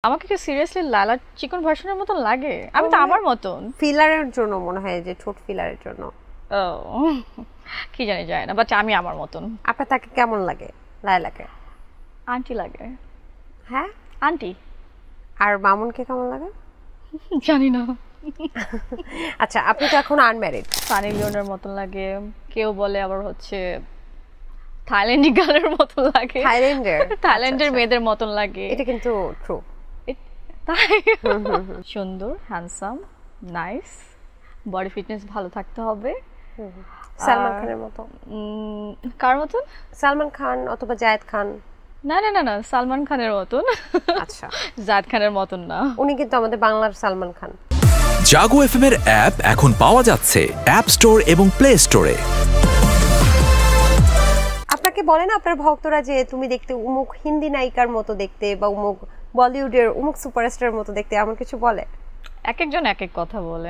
আমাকে কি সিরিয়াসলি লালা চিকন ভার্সনের মতো লাগে? আমি তো আমার মতন। ফিলারের জন্য মনে হয় যে ঠোঁট ফিলারের জন্য। ও কি জানি যায় না, বাট আমি আমার মতন। আপনার তাকে কেমন লাগে লায়লাকে? আন্টি লাগে। হ্যাঁ আন্টি। আর মামুনকে কেমন লাগে? জানি না। আচ্ছা আপনি তো এখন আনম্যারিড। সানি লিওনের মতন লাগে, কেউ বলে আবার হচ্ছে থাইল্যান্ডি গার্লের মতন লাগে। থাইল্যান্ডের মেয়েদের মতন লাগে। এটা কিন্তু ট্রু। তাই সুন্দর, হ্যান্ডসাম, নাইস, বডি ফিটনেস ভালো থাকতে হবে। সালমান খানের মতো। কার মতন? সালমান খান অথবা জায়েদ খান। না না না না, সালমান খানের মতন। আচ্ছা জায়েদ খানের মতন না। উনি কিন্তু আমাদের বাংলার সালমান খান। জাগো এফএম এর অ্যাপ এখন পাওয়া যাচ্ছে অ্যাপ স্টোর এবং প্লে স্টোরে। আপনাকে বলে না আপনার ভক্তরা যে তুমি দেখতে উমুক হিন্দি নায়িকার মতো দেখতে বা উমুক বলিউডের উমুক সুপারস্টারের মতো দেখতে, এমন কিছু বলে? এক একজন এক এক কথা বলে।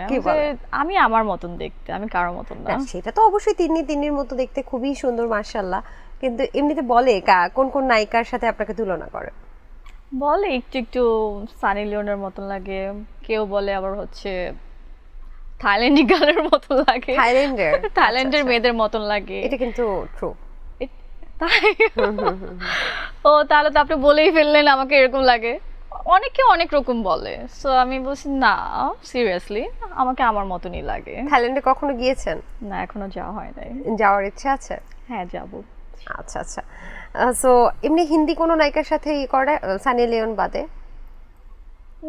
আমি আমার মতন দেখতে, আমি কারোর মতন না। সেটা তো অবশ্যই তিন্নির মতো দেখতে খুবই সুন্দর মাশাআল্লাহ, কিন্তু এমনিতে বলে কোন কোন নায়িকার সাথে আপনাকে তুলনা করে? বলে একটু একটু সানি লিওনের মতন লাগে, কেউ বলে আবার হচ্ছে থাইল্যান্ডি গার্লের মতন লাগে। থাইল্যান্ডের মেয়েদের মতন লাগে। এটা কিন্তু ট্রু। তাই ও তাহলে তো আপনি বলেই ফেললেন আমাকে এরকম লাগে। অনেকে অনেক রকম বলে, সো আমি বলছি না, সিরিয়াসলি আমাকে আমার মতনই লাগে। থাইল্যান্ডে কখনো গিয়েছেন? না, এখনো যাওয়া হয় নাই। যাওয়ার ইচ্ছা আছে? হ্যাঁ যাব। আচ্ছা আচ্ছা, সো এমনি হিন্দি কোনো নায়িকার সাথে করে সানি লিওন বাদে?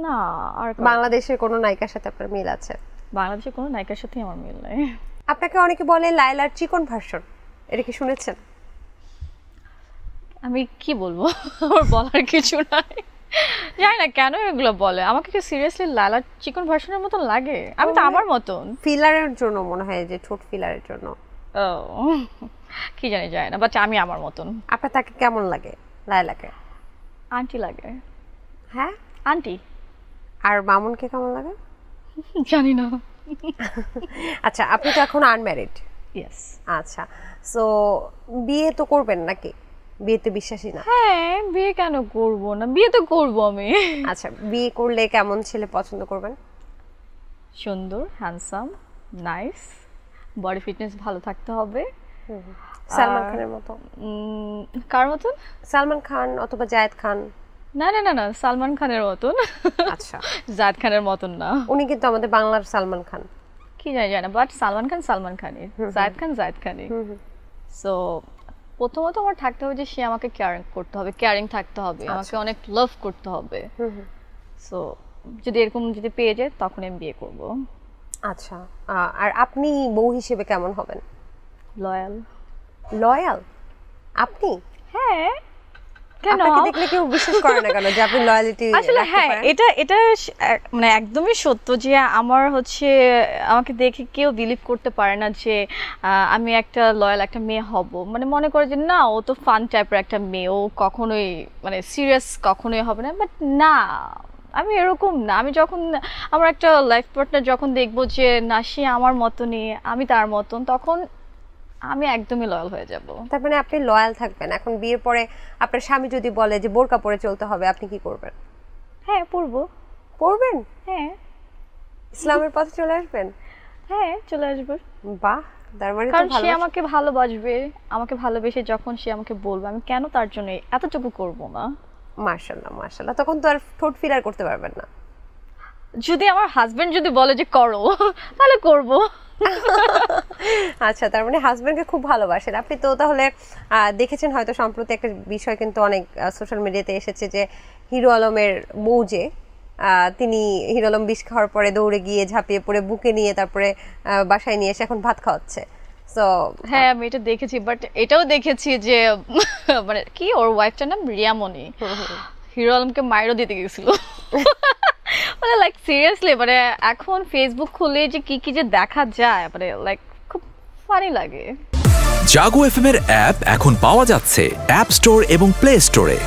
না, আর বাংলাদেশের কোনো নায়িকার সাথে আপনার মিল আছে? বাংলাদেশের কোনো নায়িকার সাথে আমার মিল নাই। আপনাকে অনেকে বলে লায়লার চিকন ভার্সন, এটা কি শুনেছেন? আমি কি বলবো, আমার বলার কিছু নাই। জানি না কেন এগুলো বলে। আমাকে কি সিরিয়াসলি লালা চিকন ভার্সনের মতো লাগে? আমি তো আমার মতন। ফিলারের জন্য মনে হয় যে ঠোঁট ফিলারের জন্য। ও কি জানি যায় না, বাট আমি আমার মতন। আপনার তাকে কেমন লাগে লায়লাকে? আন্টি লাগে। হ্যাঁ আন্টি। আর মামুনকে কেমন লাগে? জানি না। আচ্ছা আপনি তো এখন আনম্যারিড। ইয়েস। আচ্ছা, সো বিয়ে তো করবেন নাকি? বিয়েতে বিশ্বাসী না? হ্যাঁ, বিয়ে কেন করব না, বিয়ে তো করব আমি। আচ্ছা বিয়ে করলে কেমন ছেলে পছন্দ করবেন? সুন্দর, হ্যান্ডসাম, নাইস, বডি ফিটনেস ভালো থাকতে হবে। সালমান খানের মতো। কার মতন? সালমান খান অথবা জায়েদ খান। না না না না, সালমান খানের মতন। আচ্ছা জায়েদ খানের মতন না। উনি কিন্তু আমাদের বাংলার সালমান খান। কি জানি না, বাট সালমান খান সালমান খানই, জায়েদ খান জায়েদ খানই। সো প্রথমত আমার থাকতে হবে যে সে আমাকে কেয়ারিং থাকতে হবে, আমাকে অনেক লাভ করতে হবে। সো যদি এরকম যদি পেয়ে যায় তখন আমি বিয়ে করব। আচ্ছা, আর আপনি বউ হিসেবে কেমন হবেন? লয়াল। লয়াল? আপনি? হ্যাঁ। কেন? আপনাকে দেখলে কেউ বিশ্বাস করে না কেন যে আপনি লয়ালিটি? আসলে হ্যাঁ, এটা মানে একদমই সত্য যে আমার হচ্ছে আমাকে দেখে কেউ বিলিভ করতে পারে না যে আমি একটা লয়াল একটা মেয়ে হব। মানে মনে করে যে না, ও তো ফান টাইপের একটা মেয়ে, ও কখনোই মানে সিরিয়াস কখনোই হবে না। বাট না, আমি এরকম না। আমি যখন আমার একটা লাইফ পার্টনার যখন দেখবো যে না, সে আমার মতনই, আমি তার মতন, তখন আমি একদমই লয়াল হয়ে যাব। তার মানে আপনি লয়াল থাকবেন। এখন বিয়ের পরে আপনার স্বামী যদি বলে যে বোরকা পরে চলতে হবে, আপনি কি করবেন? হ্যাঁ, পরবেন। হ্যাঁ, ইসলামের পথে চলে আসবেন। হ্যাঁ, চলে আসবে। বাহ, তার মানে কারণ সে আমাকে ভালোবাসবে, আমাকে ভালোবেসে যখন সে আমাকে বলবে, আমি কেন তার জন্য এতটুকু করব না? মাশাআল্লাহ মাশাআল্লাহ, তখন তো আর ঠোঁট ফিলার করতে পারবেন না। যদি আমার হাজবেন্ড যদি বলে যে করো, তাহলে করব। আচ্ছা, তার মানে হাজবেন্ডকে খুব ভালোবাসেন আপনি তো। তাহলে দেখেছেন হয়তো সম্প্রতি একটা বিষয় কিন্তু অনেক সোশ্যাল মিডিয়াতে এসেছে যে হিরো আলমের বউ যে তিনি হিরো আলম বিষ খাওয়ার পরে দৌড়ে গিয়ে ঝাঁপিয়ে পড়ে বুকে নিয়ে তারপরে বাসায় নিয়ে এসে এখন ভাত খাওয়াচ্ছে। সো হ্যাঁ, আমি এটা দেখেছি, বাট এটাও দেখেছি যে মানে কি ওর ওয়াইফটার নাম রিয়ামণি, হিরো আলমকে মাইরও দিতে গেছিল। মানে লাইক সিরিয়াসলি, মানে এখন ফেসবুক খুলে যে কি যে দেখা যায়, মানে লাইক খুব ফানি লাগে। জাগো এফএম এর অ্যাপ এখন পাওয়া যাচ্ছে অ্যাপ স্টোর এবং প্লে স্টোরে।